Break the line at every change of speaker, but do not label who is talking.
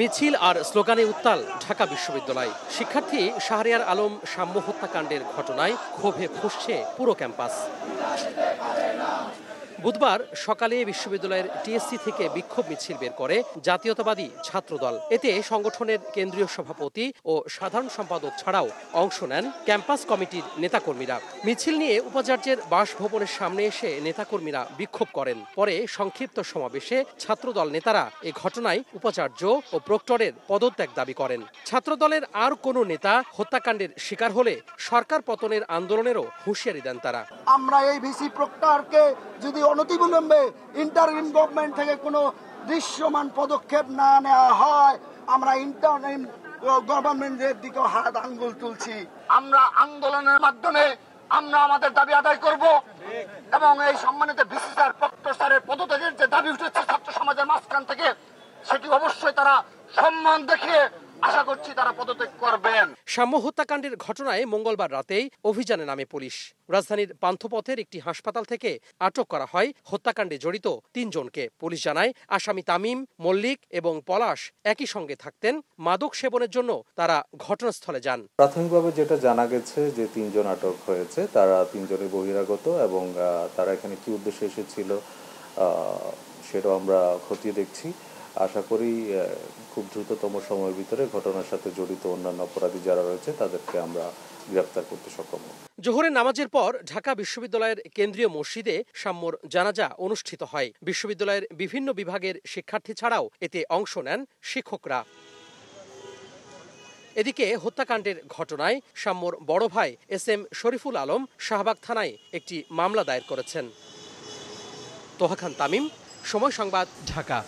মিছিল আর স্লোগানে উত্তাল ঢাকা বিশ্ববিদ্যালয়। শিক্ষার্থী শাহরিয়ার আলম সাম্য হত্যাকাণ্ডের ঘটনায় ক্ষোভে ফুঁসছে পুরো ক্যাম্পাস। বুধবার সকালে বিশ্ববিদ্যালয়ের টিএসসি থেকে বিক্ষোভ মিছিল বের করে জাতীয়তাবাদী ছাত্রদল। এতে সংগঠনের কেন্দ্রীয় সভাপতি ও সাধারণ সম্পাদক ছাড়াও অংশ নেন ক্যাম্পাস কমিটির নেতাকর্মীরা। মিছিল নিয়ে উপাচার্যের বাসভবনের সামনে এসে নেতাকর্মীরা বিক্ষোভ করেন। পরে সংক্ষিপ্ত সমাবেশে ছাত্রদল নেতারা এ ঘটনায় উপাচার্য ও প্রক্টরের পদত্যাগ দাবি করেন। ছাত্রদলের আর কোনো নেতা হত্যাকাণ্ডের শিকার হলে সরকার পতনের আন্দোলনেরও হুঁশিয়ারি দেন তারা।
আমরা এই ভিসি প্রক্টরকে যদি অনতিবিলম্বে ইন্টারিম গভর্নমেন্ট থেকে কোনো দৃশ্যমান পদক্ষেপ না নেওয়া হয়, আমরা ইন্টারিম গভর্নমেন্টের দিকে হাত আঙ্গুল তুলছি।
আমরা আন্দোলনের মাধ্যমে আমরা আমাদের দাবি আদায় করব এবং এই সম্মানিত ভিসি স্যার প্রক্টর স্যারের পদত্যাগের যে দাবি উঠেছে ছাত্র সমাজের মাঝখান থেকে, সেটি অবশ্যই তারা সম্মান দেখিয়ে আশা করছি তারা পদত্যাগ করবেন।
সাম্য হত্যাকাণ্ডের ঘটনায় মঙ্গলবার রাতেই অভিযানে নামে পুলিশ। রাজধানীর পান্থপথের একটি হাসপাতাল থেকে আটক করা হয় হত্যাকাণ্ডে জড়িত ৩ জনকে। পুলিশ জানায় আসামি তামিম, মল্লিক এবং পলাশ একই সঙ্গে থাকতেন। মাদক সেবনের জন্য তারা ঘটনাস্থলে যান।
প্রাথমিকভাবে যেটা জানা গেছে যে ৩ জন আটক হয়েছে, তারা ৩ জনই বহিরাগত এবং তারা এখানে কি উদ্দেশ্যে এসেছিল সেটাও আমরা খতিয়ে দেখছি। আশা করি খুব দ্রুততম সময়ের ভিতরে ঘটনার সাথে জড়িত অন্যান্য অপরাধী যারা রয়েছে তাদেরকে আমরা গ্রেফতার করতে সক্ষম হব।
জোহরের নামাজের পর ঢাকা বিশ্ববিদ্যালয়ের কেন্দ্রীয় মসজিদে সাম্যর জানাজা অনুষ্ঠিত হয়। বিশ্ববিদ্যালয়ের বিভিন্ন বিভাগের শিক্ষার্থী ছাড়াও এতে অংশ নেন শিক্ষকরা। এদিকে হত্যাকাণ্ডের ঘটনায় সাম্যর বড় ভাই এসএম শরীফুল আলম শাহবাগ থানায় একটি মামলা দায়ের করেছেন। তোহা খান তামিম, সময় সংবাদ, ঢাকা।